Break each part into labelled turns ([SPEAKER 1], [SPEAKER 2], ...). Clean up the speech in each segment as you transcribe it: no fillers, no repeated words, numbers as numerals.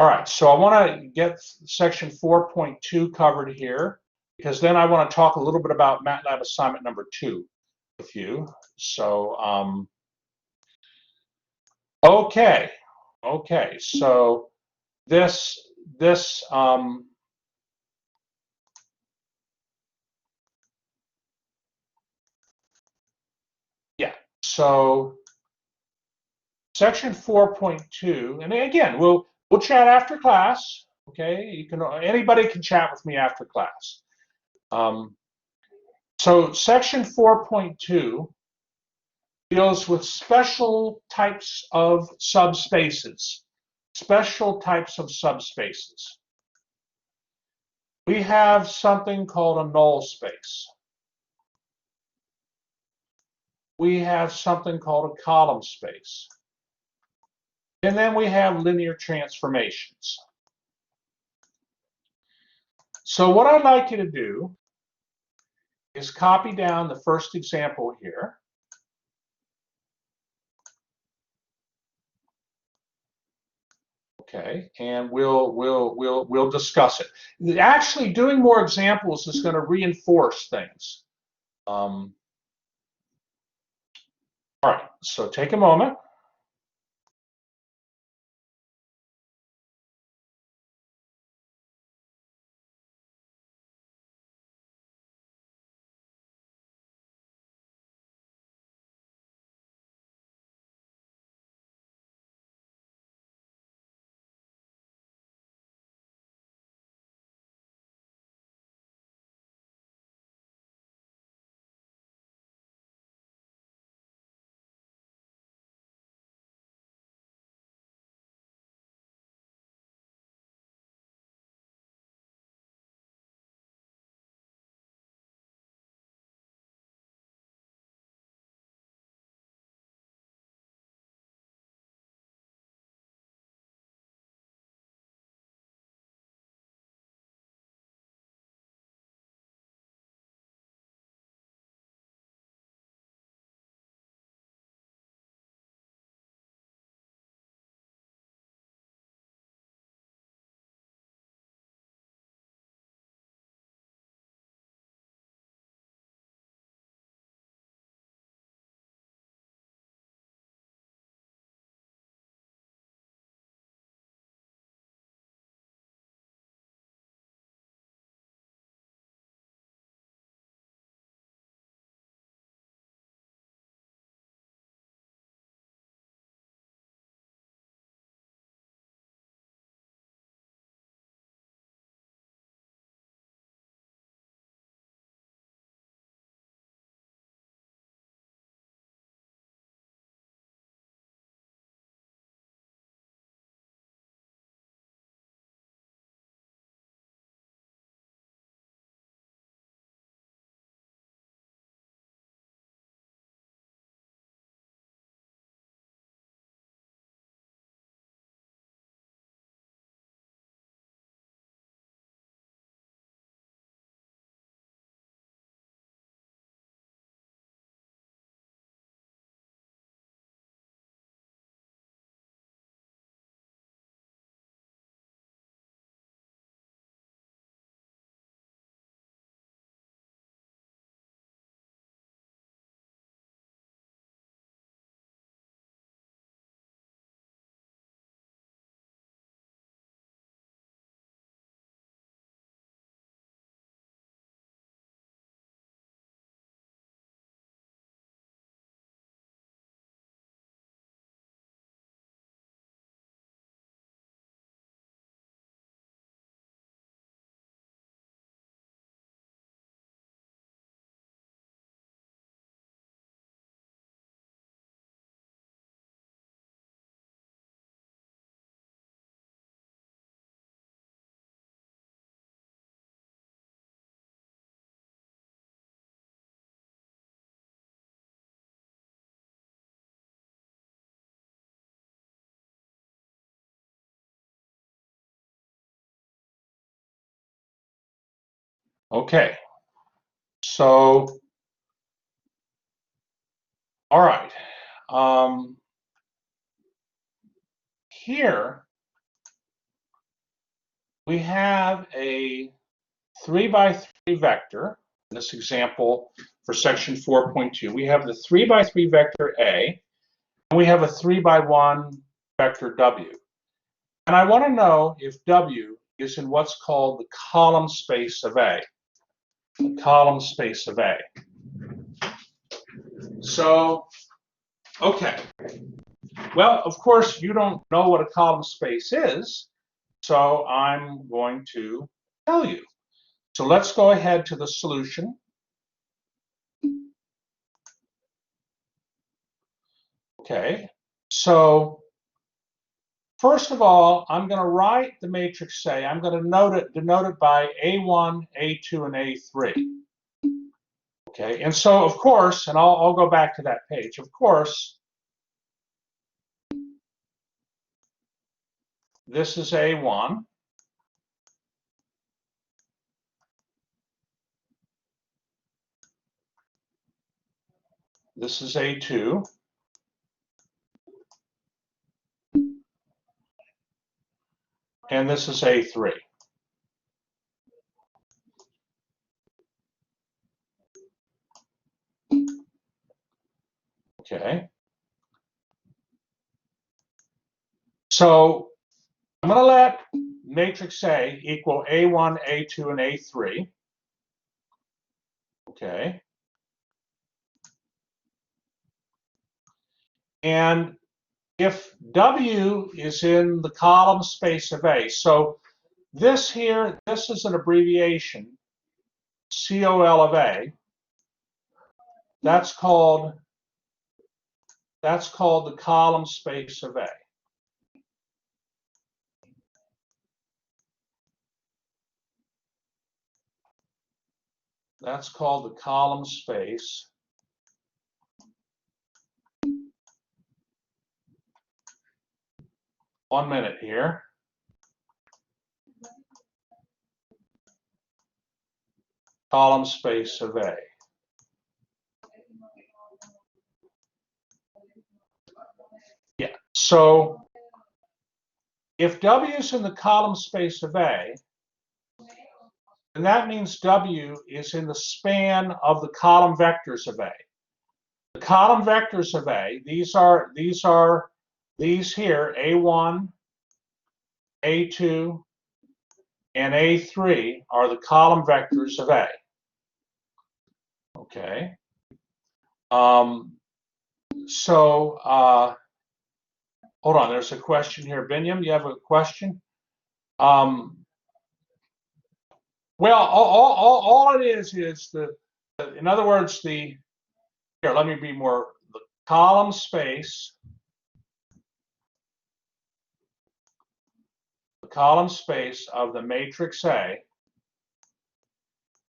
[SPEAKER 1] All right, so I want to get section 4.2 covered here because then I want to talk a little bit about MATLAB assignment number 2 with you. So, okay, so this, yeah, so section 4.2, and again, we'll chat after class. Okay, anybody can chat with me after class. So section 4.2 deals with special types of subspaces. Special types of subspaces. We have something called a null space. We have something called a column space. And then we have linear transformations. So what I'd like you to do is copy down the first example here. Okay, and we'll discuss it. Actually, doing more examples is going to reinforce things. All right, so take a moment. Okay, so, all right. Here, we have a 3 by 3 vector. In this example for section 4.2, we have the 3 by 3 vector A, and we have a 3 by 1 vector W. And I want to know if W is in what's called the column space of A. The column space of A. So, okay. Well, of course, you don't know what a column space is, so I'm going to tell you. So let's go ahead to the solution. Okay, so first of all, I'm going to write the matrix A. I'm going to denote it by A1, A2, and A3. Okay, and so of course, and I'll go back to that page. Of course, this is A1. This is A2. And this is A3. Okay. So I'm going to let matrix A equal A1, A2, and A3. Okay. And if W is in the column space of A, so this here, this is an abbreviation, COL of A. That's called the column space of A. That's called the column space . 1 minute here. Column space of A. Yeah, so if W is in the column space of A, then that means W is in the span of the column vectors of A. The column vectors of A, these here, A1, A2, and A3 are the column vectors of A. Okay. Hold on, there's a question here. Binyam, you have a question? Well, all it is in other words, here, let me be more, the column space, of the matrix A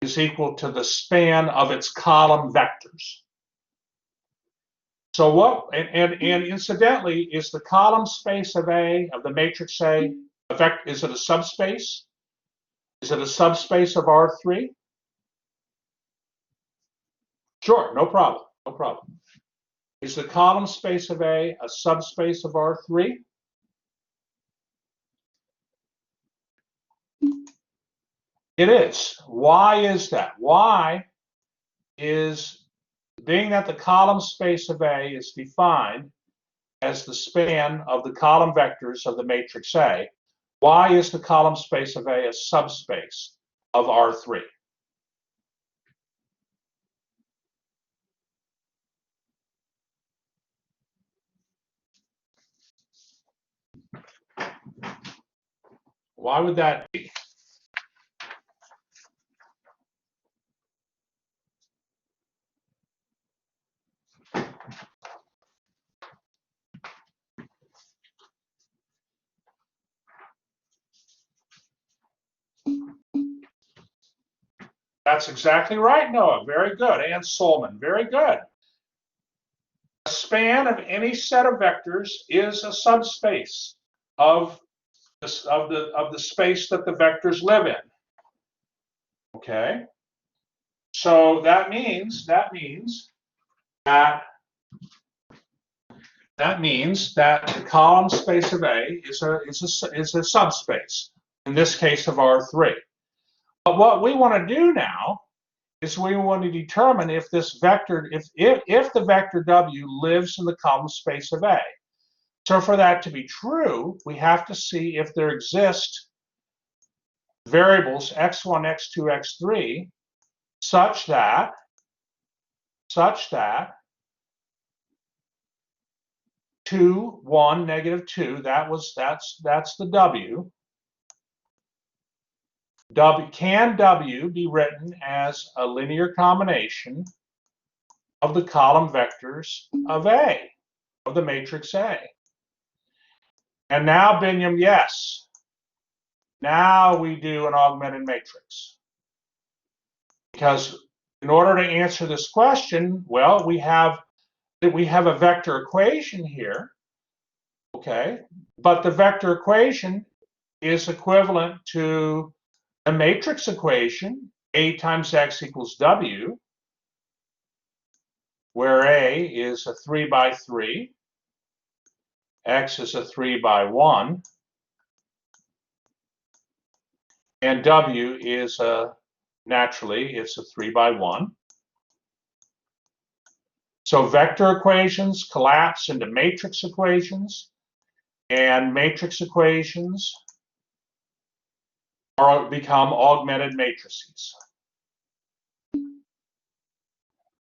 [SPEAKER 1] is equal to the span of its column vectors. So what, and incidentally, is the column space of A, of the matrix A, is it a subspace? Is it a subspace of R3? Sure, no problem, no problem. Is the column space of A a subspace of R3? It is. Why is that? Why is, being that the column space of A is defined as the span of the column vectors of the matrix A, why is the column space of A a subspace of R3? Why would that be? That's exactly right, Noah. Very good. And Solman, very good. A span of any set of vectors is a subspace of the space that the vectors live in. Okay. So that means that the column space of A is a subspace in this case of R3. But what we want to do now is we want to determine if this vector, if the vector W lives in the column space of A. So for that to be true, we have to see if there exist variables x1, x2, x3 such that 2, 1, -2, that's the W. Can W be written as a linear combination of the column vectors of A, of the matrix A? And now, Binyam, yes. Now we do an augmented matrix. Because in order to answer this question, well, we have a vector equation here, okay? But the vector equation is equivalent to a matrix equation, A times X equals W, where A is a 3 by 3, X is a 3 by 1, and W is naturally, it's a 3 by 1. So vector equations collapse into matrix equations, and matrix equations become augmented matrices.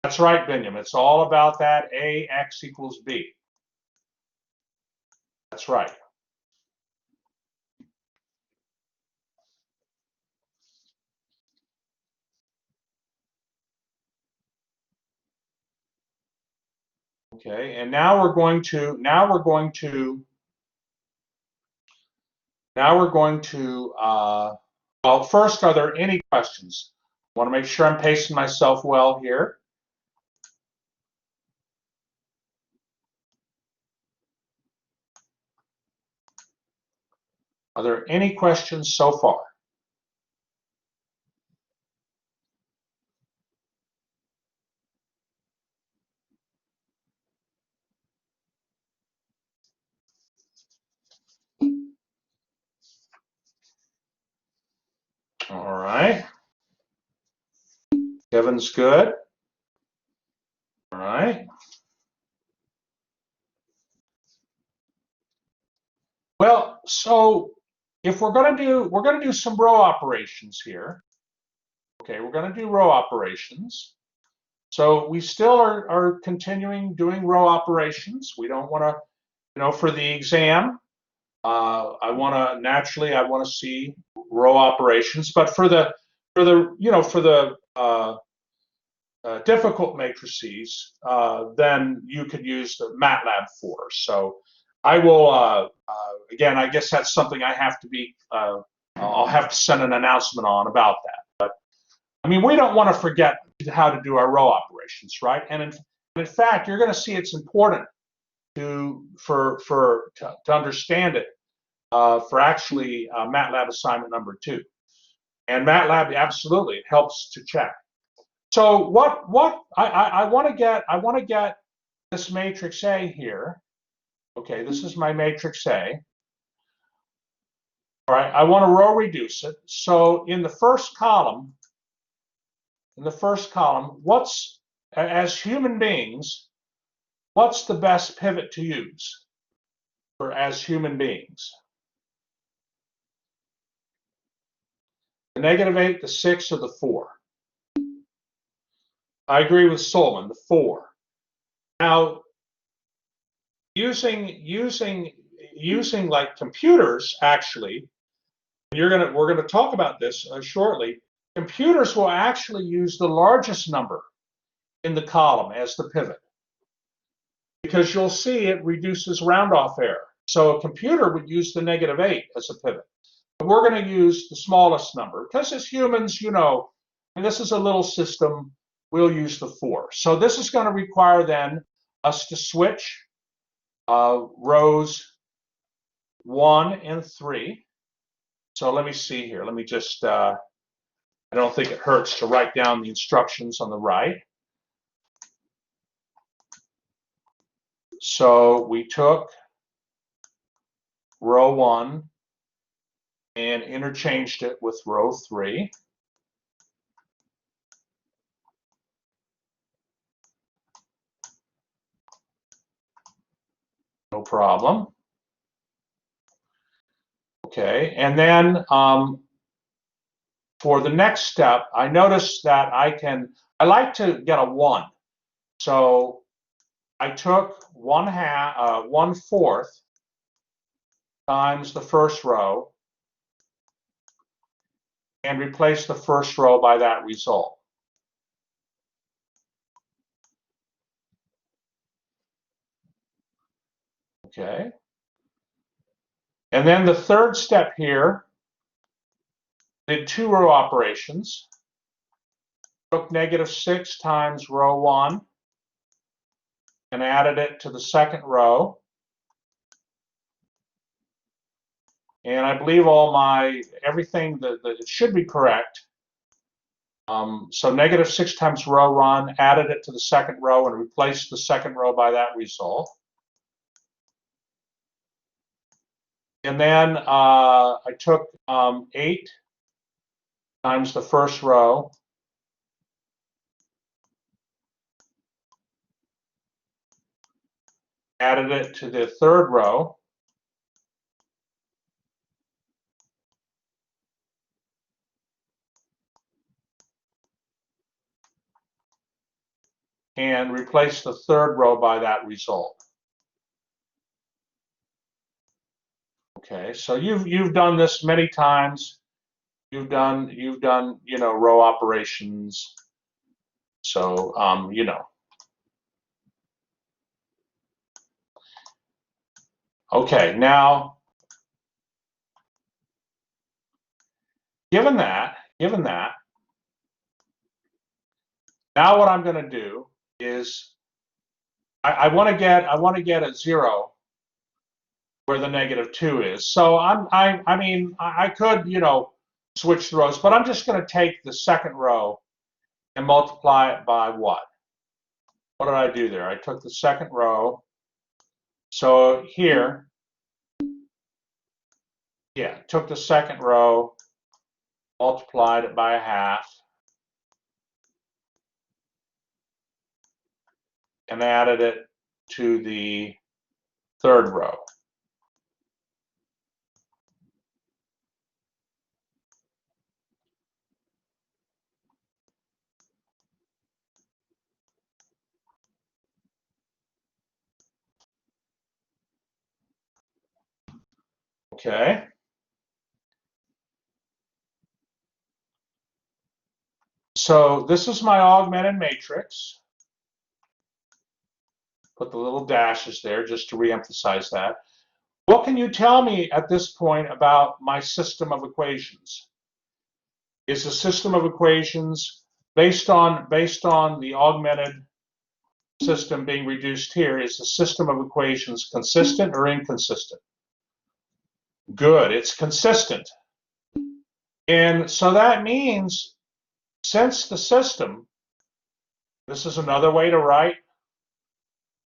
[SPEAKER 1] That's right, Binyam. It's all about that AX equals B. That's right. Okay, and now we're going to well, first, are there any questions? I want to make sure I'm pacing myself well here. Are there any questions so far? All right. Kevin's good. All right. Well, so if we're going to do some row operations here. Okay, we're going to do row operations. So we still are continuing doing row operations. We don't want to, for the exam, I want to see row operations. But for the difficult matrices, then you could use the MATLAB for. So I will, again, I guess that's something I have to be, I'll have to send an announcement on about that. But I mean, we don't want to forget how to do our row operations, right? And in fact, you're going to see it's important to understand it for actually MATLAB assignment number 2. And MATLAB absolutely it helps to check. So what I want to get this matrix A here. Okay, this is my matrix A. All right, I want to row reduce it. So in the first column, what's, as human beings, what's the best pivot to use for as human beings? The -8, the 6, or the 4? I agree with Solomon, the 4. Now, using like computers, actually, we're going to talk about this shortly. Computers will actually use the largest number in the column as the pivot, because you'll see it reduces round-off error. So a computer would use the -8 as a pivot. But we're going to use the smallest number because as humans, and this is a little system, we'll use the 4. So this is going to require then us to switch rows 1 and 3. So let me see here. Let me just, I don't think it hurts to write down the instructions on the right. So we took row 1 and interchanged it with row 3. No problem. Okay, and then for the next step, I notice that I like to get a 1. So I took 1/4 times the first row and replaced the first row by that result. Okay. And then the third step here, did 2 row operations. Took -6 times row 1 and added it to the second row. And I believe everything that it should be correct. So -6 times row 1, added it to the second row and replaced the second row by that result. And then I took 8 times the first row, added it to the third row, and replaced the third row by that result. Okay, so you've done this many times. You've done row operations. So Okay, now given that, now what I'm going to do is I want to get a 0 where the -2 is. So I mean I could switch the rows, but I'm just going to take the second row and multiply it by what? What did I do there? I took the second row. So here, yeah, took the second row, multiplied it by 1/2, and added it to the third row. Okay. So this is my augmented matrix. Put the little dashes there just to reemphasize that. What can you tell me at this point about my system of equations? Is the system of equations based on the augmented system being reduced here, is the system of equations consistent or inconsistent? Good, it's consistent. And so that means since the system, this is another way to write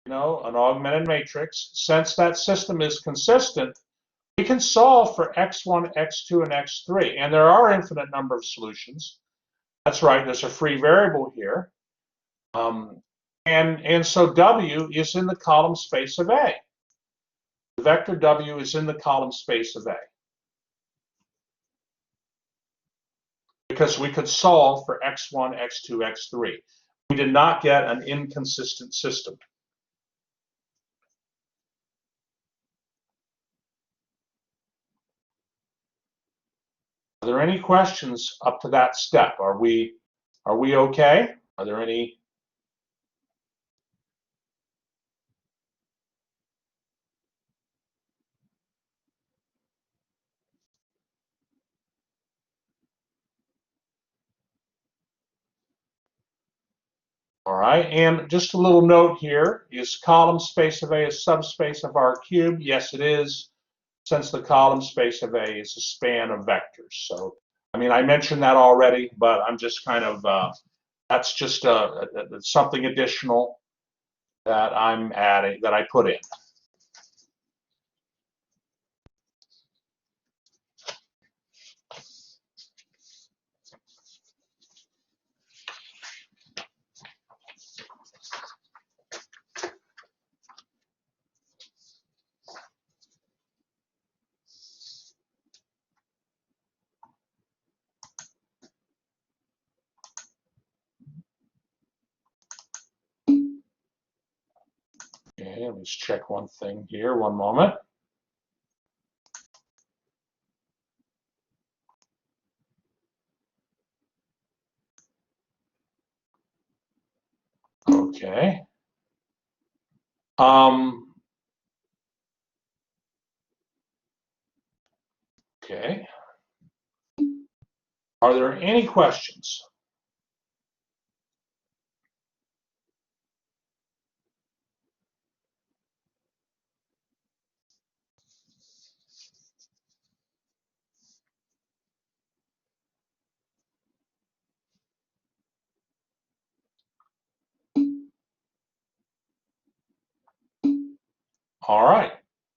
[SPEAKER 1] an augmented matrix, since that system is consistent, we can solve for x1, x2, and x3. And there are infinite number of solutions. That's right, there's a free variable here. And so W is in the column space of A. The vector W is in the column space of A. Because we could solve for x1, x2, x3. We did not get an inconsistent system. Are there any questions up to that step? Are we okay? Are there any? All right, and just a little note here, is column space of A a subspace of R cubed? Yes, it is, since the column space of A is a span of vectors. So, I mean, I mentioned that already, but I'm just kind of, that's just something additional that I'm adding, that I put in. Okay, let's check one thing here, one moment. Okay. Okay. Are there any questions? All right.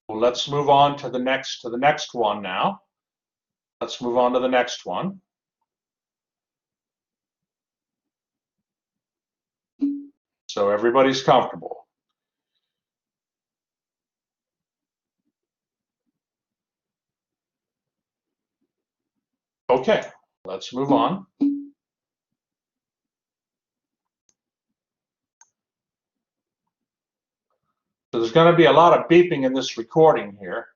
[SPEAKER 1] Well, let's move on to the next one now. Let's move on to the next one. So everybody's comfortable. Okay, let's move on. So there's going to be a lot of beeping in this recording here.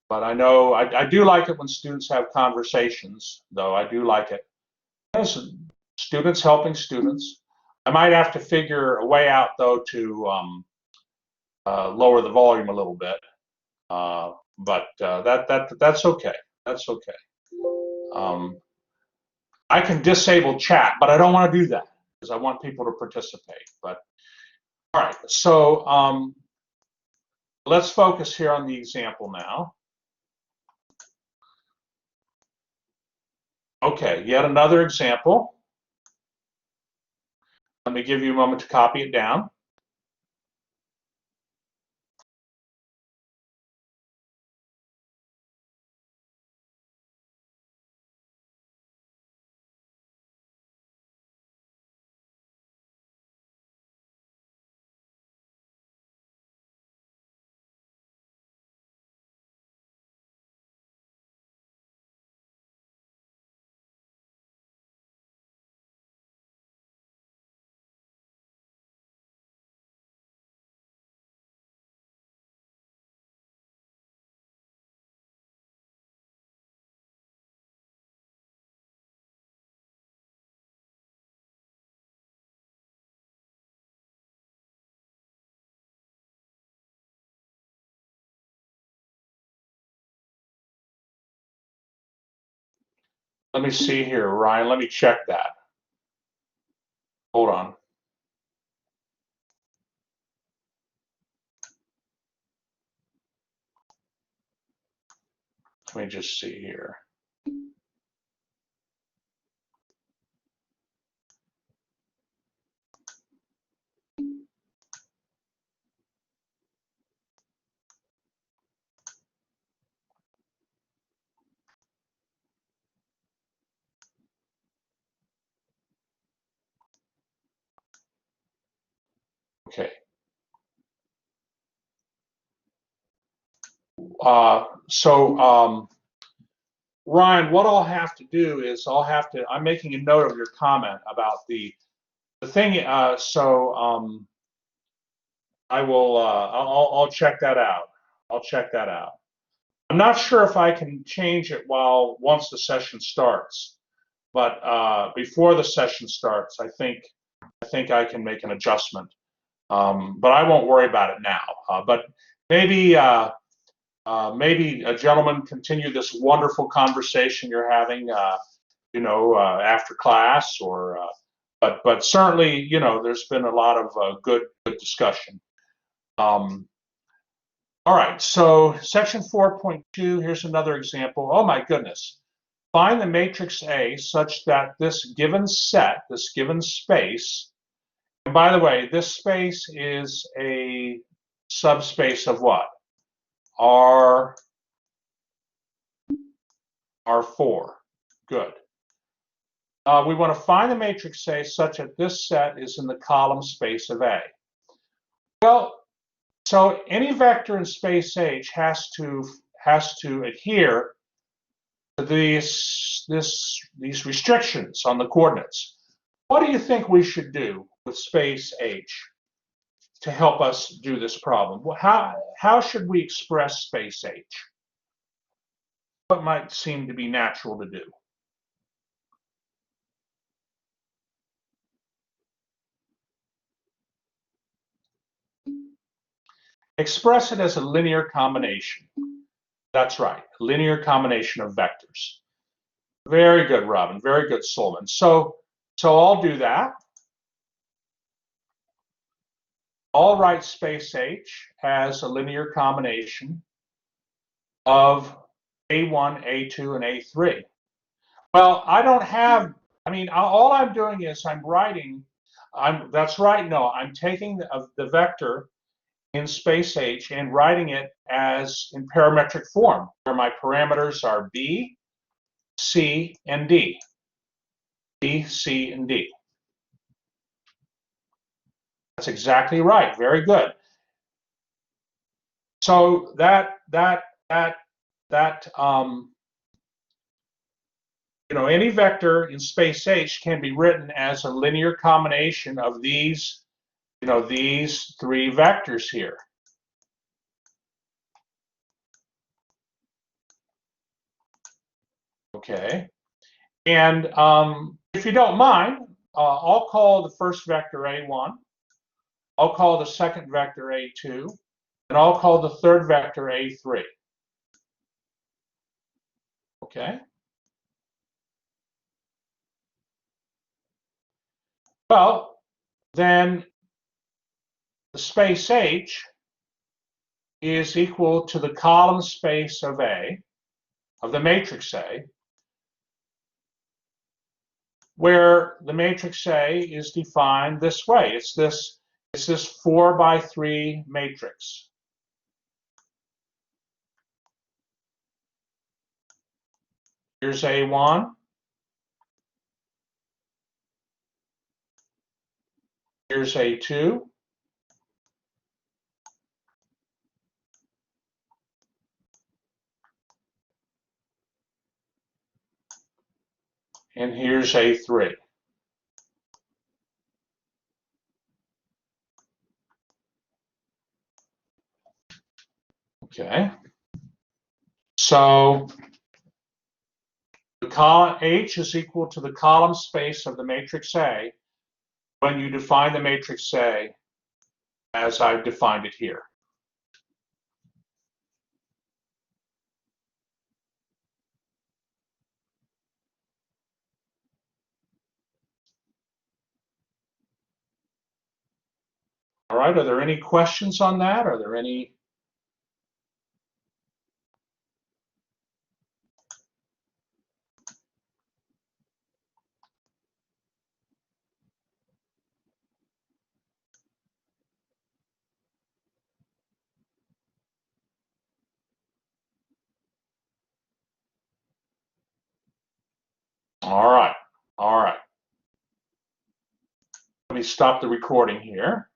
[SPEAKER 1] But I know I do like it when students have conversations, though. I do like it. As students helping students. I might have to figure a way out, though, to lower the volume a little bit. But that's okay. That's okay. I can disable chat, but I don't want to do that because I want people to participate. But all right, so let's focus here on the example now. Okay, yet another example. Let me give you a moment to copy it down. Let me see here, Ryan. Let me check that. Hold on. Let me just see here. Okay. Ryan, what I'll have to do is I'm making a note of your comment about the thing. I will, I'll check that out. I'll check that out. I'm not sure if I can change it once the session starts, but before the session starts, I think I can make an adjustment. But I won't worry about it now. But maybe a gentleman continue this wonderful conversation you're having, after class, or but certainly, there's been a lot of good discussion. All right, so section 4.2, here's another example. Oh my goodness. Find the matrix A such that this given set, this given space, and by the way, this space is a subspace of what? R4. Good. We want to find the matrix A such that this set is in the column space of A. Well, so any vector in space H has to adhere to these restrictions on the coordinates. What do you think we should do with space H? to help us do this problem. Well, how should we express space H? What might seem to be natural to do? Express it as a linear combination. That's right, a linear combination of vectors. Very good, Robin. Very good, Solomon. So I'll do that. I'll write space H as a linear combination of A1, A2, and A3. Well, I don't have, I mean, all I'm doing is I'm writing, that's right, no, I'm taking the vector in space H and writing it as in parametric form, where my parameters are B, C, and D. B, C, and D. That's exactly right. Very good. So any vector in space H can be written as a linear combination of these, these three vectors here. Okay. And if you don't mind, I'll call the first vector A1. I'll call the second vector A2. And I'll call the third vector A3. Okay. Well, then the space H is equal to the column space of A, of the matrix A, where the matrix A is defined this way. It's this 4x3 matrix. Here's A1. Here's A2. And here's A3. Okay. So the column H is equal to the column space of the matrix A when you define the matrix A as I've defined it here. All right, are there any questions on that? Are there any? All right, all right. Let me stop the recording here.